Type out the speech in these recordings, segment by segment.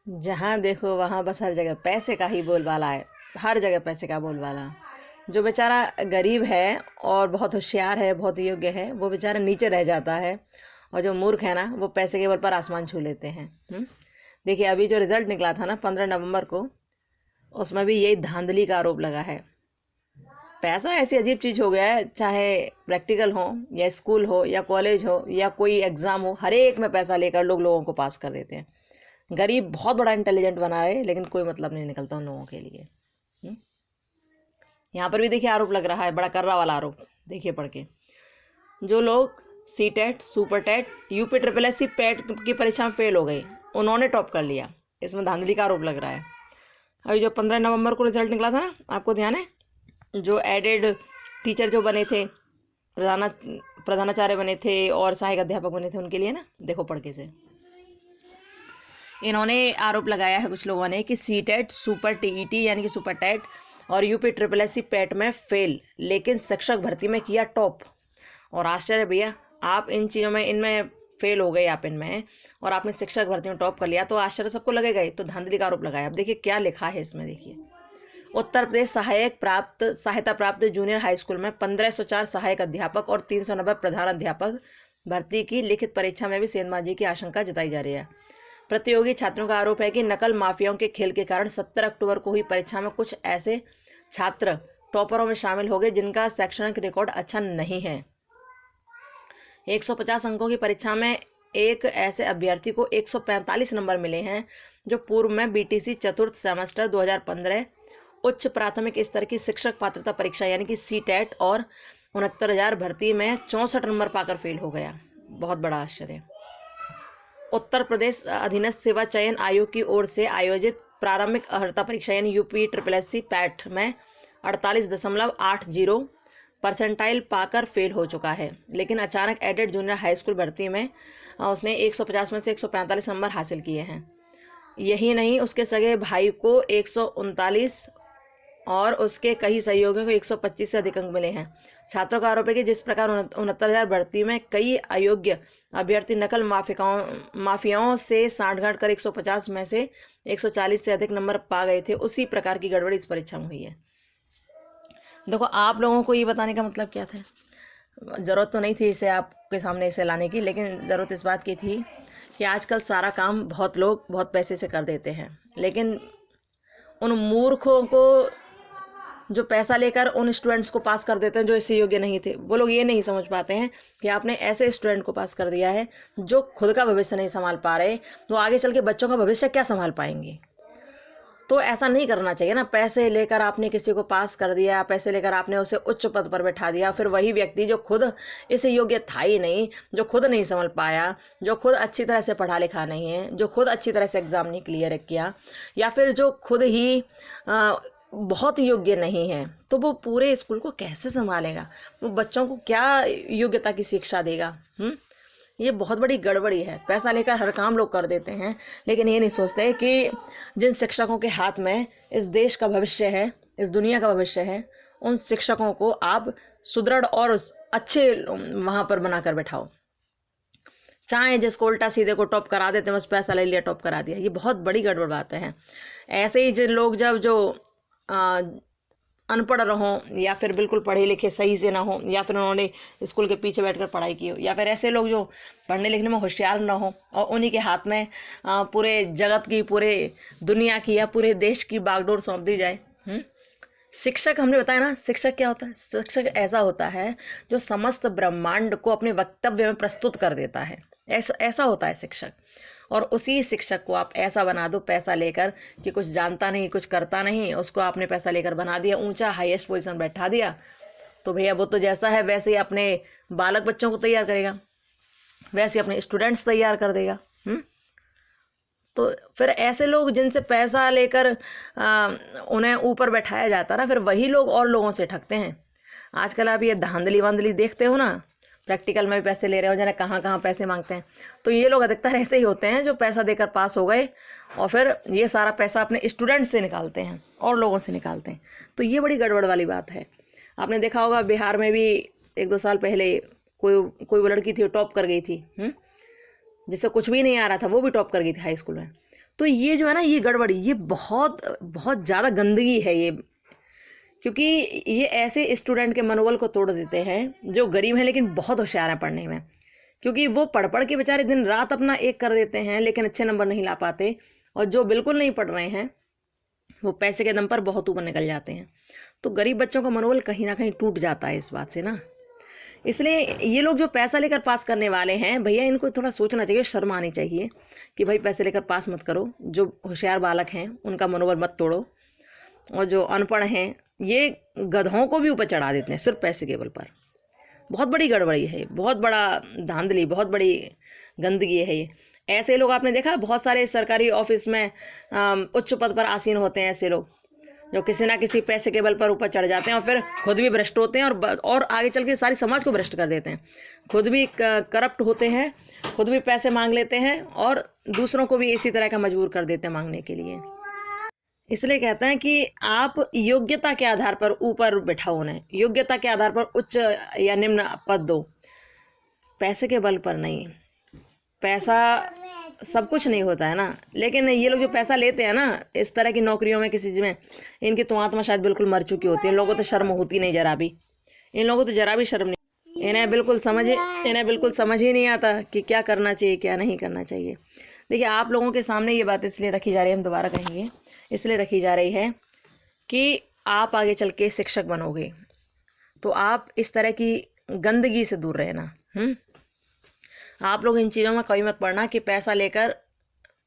जहाँ देखो वहाँ बस हर जगह पैसे का ही बोलबाला है। हर जगह पैसे का बोलबाला। जो बेचारा गरीब है और बहुत होशियार है, बहुत योग्य है, वो बेचारा नीचे रह जाता है। और जो मूर्ख है ना, वो पैसे के बल पर आसमान छू लेते हैं। देखिए, अभी जो रिजल्ट निकला था ना 15 नवंबर को, उसमें भी यही धांधली का आरोप लगा है। पैसा ऐसी अजीब चीज़ हो गया है, चाहे प्रैक्टिकल हो या स्कूल हो या कॉलेज हो या कोई एग्ज़ाम हो, हर एक में पैसा लेकर लोगों को पास कर देते हैं। गरीब बहुत बड़ा इंटेलिजेंट बना रहे, लेकिन कोई मतलब नहीं निकलता उन लोगों के लिए। यहाँ पर भी देखिए आरोप लग रहा है, बड़ा कर्रा वाला आरोप। देखिए पढ़ के, जो लोग C TET, super TET, UP triple S C PET की परीक्षा में फेल हो गए, उन्होंने टॉप कर लिया। इसमें धांधली का आरोप लग रहा है। अभी जो 15 नवंबर को रिजल्ट निकला था ना, आपको ध्यान है? जो एडेड टीचर जो बने थे, प्रधानाचार्य बने थे और सहायक अध्यापक बने थे, उनके लिए ना, देखो पढ़ के से इन्होंने आरोप लगाया है कुछ लोगों ने कि सी टेट, सुपर टीईटी यानी कि सुपर टेट और यूपी ट्रिपल एस सी पेट में फेल, लेकिन शिक्षक भर्ती में किया टॉप। और आश्चर्य भैया, आप इन चीज़ों में, इनमें फेल हो गए आप इनमें, और आपने शिक्षक भर्ती में टॉप कर लिया, तो आश्चर्य सबको लगेगा ही। तो धांधली का आरोप लगाया। अब देखिए क्या लिखा है इसमें। देखिए, उत्तर प्रदेश सहायता प्राप्त जूनियर हाई स्कूल में 1504 सहायक अध्यापक और 390 प्रधान अध्यापक भर्ती की लिखित परीक्षा में भी सेंधमांझी की आशंका जताई जा रही है। प्रतियोगी छात्रों का आरोप है कि नकल माफियाओं के खेल के कारण 17 अक्टूबर को हुई परीक्षा में कुछ ऐसे छात्र टॉपरों में शामिल हो गए जिनका शैक्षणिक रिकॉर्ड अच्छा नहीं है। 150 अंकों की परीक्षा में एक ऐसे अभ्यर्थी को 145 नंबर मिले हैं जो पूर्व में बीटीसी चतुर्थ सेमेस्टर 2015 उच्च प्राथमिक स्तर की शिक्षक पात्रता परीक्षा यानी कि सी टेट और 69,000 भर्ती में 64 नंबर पाकर फेल हो गया। बहुत बड़ा आश्चर्य। उत्तर प्रदेश अधीनस्थ सेवा चयन आयोग की ओर से आयोजित प्रारंभिक अर्हता परीक्षा यानी UP triple S C PET में 48.80 परसेंटाइल पाकर फेल हो चुका है। लेकिन अचानक एडेड जूनियर हाई स्कूल भर्ती में उसने 150 में से 145 नंबर हासिल किए हैं। यही नहीं, उसके सगे भाई को 139 और उसके कई सहयोगियों को 125 से अधिक अंक मिले हैं। छात्रों का आरोप है कि जिस प्रकार 69,000 भर्ती में कई अयोग्य अभ्यर्थी नकल माफियाओं से साठगांठ कर 150 में से 140 से अधिक नंबर पा गए थे, उसी प्रकार की गड़बड़ी इस परीक्षा में हुई है। देखो, आप लोगों को ये बताने का मतलब क्या था? ज़रूरत तो नहीं थी इसे आपके सामने इसे लाने की, लेकिन ज़रूरत इस बात की थी कि आजकल सारा काम बहुत लोग बहुत पैसे से कर देते हैं, लेकिन उन मूर्खों को जो पैसा लेकर उन स्टूडेंट्स को पास कर देते हैं जो इससे योग्य नहीं थे, वो लोग ये नहीं समझ पाते हैं कि आपने ऐसे स्टूडेंट को पास कर दिया है जो खुद का भविष्य नहीं संभाल पा रहे, तो आगे चल के बच्चों का भविष्य क्या संभाल पाएंगे? तो ऐसा नहीं करना चाहिए ना। पैसे लेकर आपने किसी को पास कर दिया, पैसे लेकर आपने उसे उच्च पद पर बैठा दिया, फिर वही व्यक्ति जो खुद इस योग्य था ही नहीं, जो खुद नहीं संभल पाया, जो खुद अच्छी तरह से पढ़ा लिखा नहीं है, जो खुद अच्छी तरह से एग्ज़ाम नहीं क्लियर किया, या फिर जो खुद ही बहुत योग्य नहीं है, तो वो पूरे स्कूल को कैसे संभालेगा? वो बच्चों को क्या योग्यता की शिक्षा देगा? ये बहुत बड़ी गड़बड़ी है। पैसा लेकर हर काम लोग कर देते हैं, लेकिन ये नहीं सोचते कि जिन शिक्षकों के हाथ में इस देश का भविष्य है, इस दुनिया का भविष्य है, उन शिक्षकों को आप सुदृढ़ और अच्छे वहाँ पर बनाकर बैठाओ। चाहे जिसको उल्टा सीधे को टॉप करा देते हैं, बस पैसा ले लिया टॉप करा दिया, ये बहुत बड़ी गड़बड़ बात है। ऐसे ही जिन लोग जब जो अनपढ़ रहों या फिर बिल्कुल पढ़े लिखे सही से ना हो, या फिर उन्होंने स्कूल के पीछे बैठकर पढ़ाई की हो, या फिर ऐसे लोग जो पढ़ने लिखने में होशियार ना हो और उन्हीं के हाथ में पूरे जगत की, पूरे दुनिया की या पूरे देश की बागडोर सौंप दी जाए। शिक्षक, हमने बताया ना, शिक्षक क्या होता है? शिक्षक ऐसा होता है जो समस्त ब्रह्मांड को अपने वक्तव्य में प्रस्तुत कर देता है। ऐसा होता है शिक्षक। और उसी शिक्षक को आप ऐसा बना दो पैसा लेकर कि कुछ जानता नहीं, कुछ करता नहीं, उसको आपने पैसा लेकर बना दिया, ऊंचा हाईएस्ट पोजीशन बैठा दिया, तो भैया वो तो जैसा है वैसे ही अपने बालक बच्चों को तैयार करेगा, वैसे ही अपने स्टूडेंट्स तैयार कर देगा। तो फिर ऐसे लोग जिनसे पैसा लेकर उन्हें ऊपर बैठाया जाता ना, फिर वही लोग और लोगों से ठगते हैं। आजकल आप ये धांधली वांधली देखते हो ना, प्रैक्टिकल में भी पैसे ले रहे हो, जाने कहाँ कहाँ पैसे मांगते हैं, तो ये लोग अधिकतर ऐसे ही होते हैं जो पैसा देकर पास हो गए और फिर ये सारा पैसा अपने स्टूडेंट से निकालते हैं और लोगों से निकालते हैं। तो ये बड़ी गड़बड़ वाली बात है। आपने देखा होगा बिहार में भी 1-2 साल पहले कोई वो लड़की थी, टॉप कर गई थी, जिससे कुछ भी नहीं आ रहा था, वो भी टॉप कर गई थी हाई स्कूल में। तो ये जो है ना, ये गड़बड़ी, ये बहुत बहुत ज़्यादा गंदगी है ये, क्योंकि ये ऐसे स्टूडेंट के मनोबल को तोड़ देते हैं जो गरीब हैं लेकिन बहुत होशियार हैं पढ़ने में, क्योंकि वो पढ़ पढ़ के बेचारे दिन रात अपना एक कर देते हैं लेकिन अच्छे नंबर नहीं ला पाते, और जो बिल्कुल नहीं पढ़ रहे हैं वो पैसे के दम पर बहुत ऊपर निकल जाते हैं। तो गरीब बच्चों का मनोबल कहीं ना कहीं टूट जाता है इस बात से ना। इसलिए ये लोग जो पैसा लेकर पास करने वाले हैं भैया, इनको थोड़ा सोचना चाहिए, शर्म आनी चाहिए कि भाई पैसे लेकर पास मत करो। जो होशियार बालक हैं उनका मनोबल मत तोड़ो, और जो अनपढ़ हैं ये गधों को भी ऊपर चढ़ा देते हैं सिर्फ पैसे के बल पर। बहुत बड़ी गड़बड़ी है, बहुत बड़ा धांधली, बहुत बड़ी गंदगी है ये। ऐसे लोग आपने देखा, बहुत सारे सरकारी ऑफिस में उच्च पद पर आसीन होते हैं ऐसे लोग, जो किसी ना किसी पैसे के बल पर ऊपर चढ़ जाते हैं और फिर खुद भी भ्रष्ट होते हैं, और आगे चल के सारी समाज को भ्रष्ट कर देते हैं। खुद भी करप्ट होते हैं, खुद भी पैसे मांग लेते हैं और दूसरों को भी इसी तरह का मजबूर कर देते हैं मांगने के लिए। इसलिए कहते हैं कि आप योग्यता के आधार पर ऊपर बिठाओ उन्हें, योग्यता के आधार पर उच्च या निम्न पद दो, पैसे के बल पर नहीं। पैसा सब कुछ नहीं होता है ना। लेकिन ये लोग जो पैसा लेते हैं ना इस तरह की नौकरियों में, किसी चीज़ में, इनकी तो आत्मा शायद बिल्कुल मर चुकी होती है। इन लोगों को तो शर्म होती नहीं जरा भी, इन लोगों को तो जरा भी शर्म नहीं। इन्हें बिल्कुल समझ ही नहीं आता कि क्या करना चाहिए क्या नहीं करना चाहिए। देखिए, आप लोगों के सामने ये बात इसलिए रखी जा रही है, हम दोबारा कहेंगे, इसलिए रखी जा रही है कि आप आगे चल के शिक्षक बनोगे तो आप इस तरह की गंदगी से दूर रहना। आप लोग इन चीज़ों में कभी मत पड़ना कि पैसा लेकर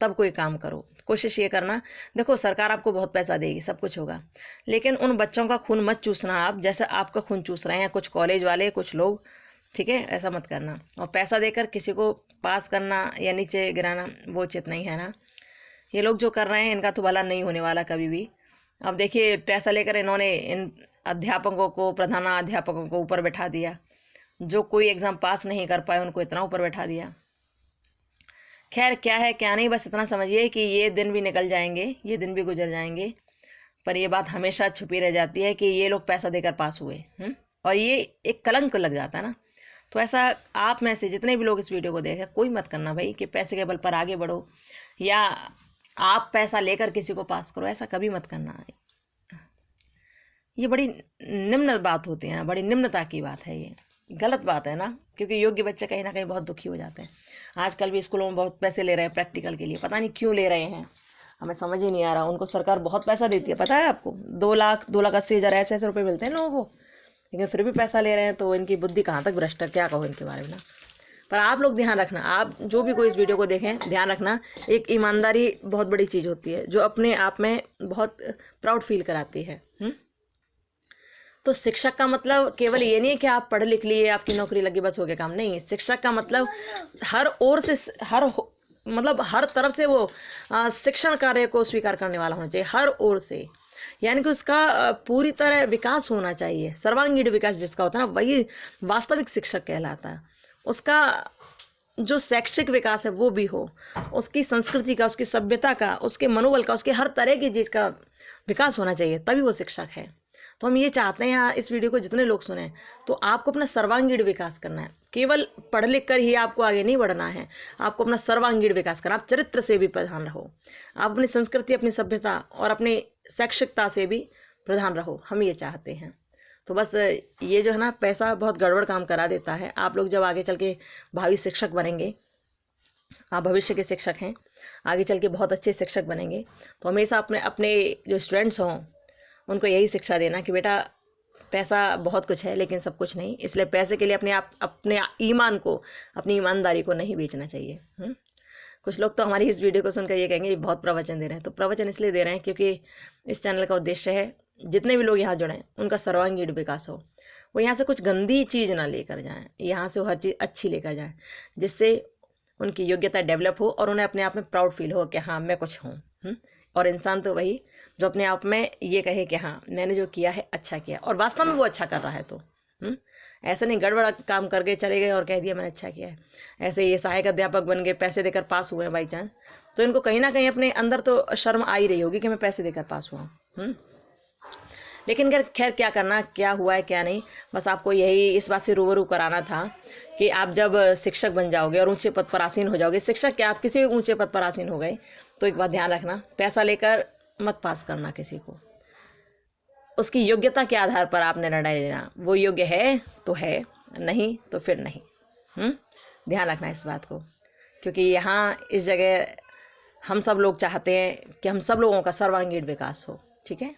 तब कोई काम करो। कोशिश ये करना, देखो सरकार आपको बहुत पैसा देगी, सब कुछ होगा, लेकिन उन बच्चों का खून मत चूसना आप, जैसे आपका खून चूस रहे हैं कुछ कॉलेज वाले, कुछ लोग, ठीक है? ऐसा मत करना। और पैसा देकर किसी को पास करना या नीचे गिराना वो उचित नहीं है ना। ये लोग जो कर रहे हैं इनका तो भला नहीं होने वाला कभी भी। अब देखिए, पैसा लेकर इन्होंने इन अध्यापकों को, प्रधानाध्यापकों को ऊपर बैठा दिया, जो कोई एग्ज़ाम पास नहीं कर पाए उनको इतना ऊपर बैठा दिया। खैर, क्या है क्या नहीं, बस इतना समझिए कि ये दिन भी निकल जाएंगे, ये दिन भी गुजर जाएंगे, पर ये बात हमेशा छुपी रह जाती है कि ये लोग पैसा देकर पास हुए। और ये एक कलंक लग जाता है ना। तो ऐसा आप में से जितने भी लोग इस वीडियो को देखें, कोई मत करना भाई कि पैसे के बल पर आगे बढ़ो या आप पैसा लेकर किसी को पास करो, ऐसा कभी मत करना। ये बड़ी निम्न बात होती है ना, बड़ी निम्नता की बात है, ये गलत बात है ना, क्योंकि योग्य बच्चे कहीं ना कहीं बहुत दुखी हो जाते हैं। आजकल भी स्कूलों में बहुत पैसे ले रहे हैं प्रैक्टिकल के लिए, पता नहीं क्यों ले रहे हैं, हमें समझ ही नहीं आ रहा। उनको सरकार बहुत पैसा देती है, पता है आपको, 2,80,000 ऐसे रुपये मिलते हैं लोगों को, लेकिन फिर भी पैसा ले रहे हैं। तो इनकी बुद्धि कहाँ तक भ्रष्ट है, क्या कहो इनके बारे में ना। पर आप लोग ध्यान रखना, आप जो भी कोई इस वीडियो को देखें, ध्यान रखना, एक ईमानदारी बहुत बड़ी चीज़ होती है जो अपने आप में बहुत प्राउड फील कराती है। तो शिक्षक का मतलब केवल ये नहीं है कि आप पढ़ लिख लिए, आपकी नौकरी लगी, बस हो गया काम। नहीं, शिक्षक का मतलब हर ओर से, मतलब हर तरफ से वो शिक्षण कार्य को स्वीकार करने वाला होना चाहिए, हर ओर से। यानी कि उसका पूरी तरह विकास होना चाहिए, सर्वांगीण विकास जिसका होता है ना, वही वास्तविक शिक्षक कहलाता है। उसका जो शैक्षिक विकास है वो भी हो, उसकी संस्कृति का, उसकी सभ्यता का, उसके मनोबल का, उसके हर तरह की चीज़ का विकास होना चाहिए, तभी वो शिक्षक है। तो हम ये चाहते हैं यहाँ इस वीडियो को जितने लोग सुने, तो आपको अपना सर्वांगीण विकास करना है। केवल पढ़ लिख कर ही आपको आगे नहीं बढ़ना है, आपको अपना सर्वांगीण विकास करना। आप चरित्र से भी प्रधान रहो, आप अपनी संस्कृति, अपनी सभ्यता और अपनी शैक्षिकता से भी प्रधान रहो, हम ये चाहते हैं। तो बस ये जो है ना, पैसा बहुत गड़बड़ काम करा देता है। आप लोग जब आगे चल के भावी शिक्षक बनेंगे, आप भविष्य के शिक्षक हैं, आगे चल के बहुत अच्छे शिक्षक बनेंगे, तो हमेशा अपने अपने जो स्टूडेंट्स हों उनको यही शिक्षा देना कि बेटा पैसा बहुत कुछ है लेकिन सब कुछ नहीं, इसलिए पैसे के लिए अपने ईमान को, अपनी ईमानदारी को नहीं बेचना चाहिए। कुछ लोग तो हमारी इस वीडियो को सुनकर ये कहेंगे ये बहुत प्रवचन दे रहे हैं। तो प्रवचन इसलिए दे रहे हैं क्योंकि इस चैनल का उद्देश्य है जितने भी लोग यहाँ जुड़ें उनका सर्वांगीण विकास हो, वो यहाँ से कुछ गंदी चीज़ ना लेकर जाएँ, यहाँ से वो हर चीज़ अच्छी लेकर जाएँ, जिससे उनकी योग्यता डेवलप हो और उन्हें अपने आप में प्राउड फील हो कि हाँ मैं कुछ हूँ। और इंसान तो वही जो अपने आप में ये कहे कि हाँ मैंने जो किया है अच्छा किया, और वास्तव में वो अच्छा कर रहा है। तो ऐसे नहीं गड़बड़ काम करके चले गए और कह दिया मैंने अच्छा किया है। ऐसे ये सहायक अध्यापक बन गए, पैसे देकर पास हुए बाई चांस, तो इनको कहीं ना कहीं अपने अंदर तो शर्म आ ही रही होगी कि मैं पैसे देकर पास हुआ हूँ। लेकिन खैर क्या करना, क्या हुआ है क्या नहीं, बस आपको यही इस बात से रूबरू कराना था कि आप जब शिक्षक बन जाओगे और ऊंचे पद पर आसीन हो जाओगे, शिक्षक क्या, आप किसी ऊंचे पद पर आसीन हो गए तो एक बात ध्यान रखना, पैसा लेकर मत पास करना किसी को। उसकी योग्यता के आधार पर आपने निर्णय लेना, वो योग्य है तो है, नहीं तो फिर नहीं। ध्यान रखना इस बात को, क्योंकि यहाँ इस जगह हम सब लोग चाहते हैं कि हम सब लोगों का सर्वांगीण विकास हो। ठीक है,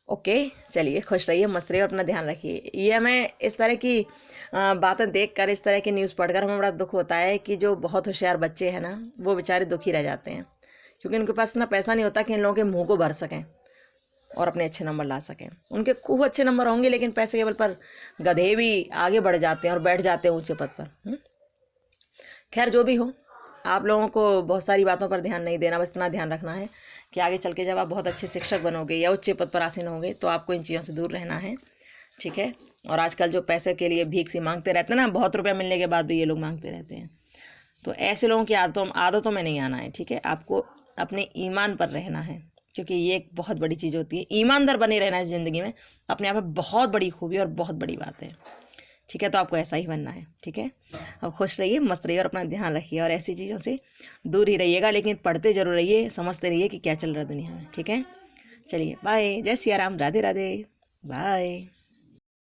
ओके, चलिए खुश रहिए, मस्त रहिए और अपना ध्यान रखिए। ये हमें इस तरह की बातें देख कर, इस तरह की न्यूज़ पढ़कर हमें बड़ा दुख होता है कि जो बहुत होशियार बच्चे हैं ना, वो बेचारे दुखी रह जाते हैं, क्योंकि उनके पास इतना पैसा नहीं होता कि इन लोगों के मुंह को भर सकें और अपने अच्छे नंबर ला सकें। उनके खूब अच्छे नंबर होंगे, लेकिन पैसे के बल पर गधे भी आगे बढ़ जाते हैं और बैठ जाते हैं ऊंचे पद पर। खैर, जो भी हो, आप लोगों को बहुत सारी बातों पर ध्यान नहीं देना, बस इतना ध्यान रखना है कि आगे चल के जब आप बहुत अच्छे शिक्षक बनोगे या उच्च पद पर आसीन होंगे तो आपको इन चीज़ों से दूर रहना है। ठीक है, और आजकल जो पैसे के लिए भीख सी मांगते रहते हैं ना, बहुत रुपया मिलने के बाद भी ये लोग मांगते रहते हैं, तो ऐसे लोगों की आदतों में नहीं आना है। ठीक है, आपको अपने ईमान पर रहना है, क्योंकि ये एक बहुत बड़ी चीज़ होती है। ईमानदार बने रहना है ज़िंदगी में, अपने आप में बहुत बड़ी खूबी और बहुत बड़ी बात है। ठीक है, तो आपको ऐसा ही बनना है। ठीक है, अब खुश रहिए, मस्त रहिए और अपना ध्यान रखिए, और ऐसी चीज़ों से दूर ही रहिएगा, लेकिन पढ़ते जरूर रहिए, समझते रहिए कि क्या चल रहा है दुनिया में। ठीक है, चलिए बाय, जय सिया राम, राधे राधे, बाय।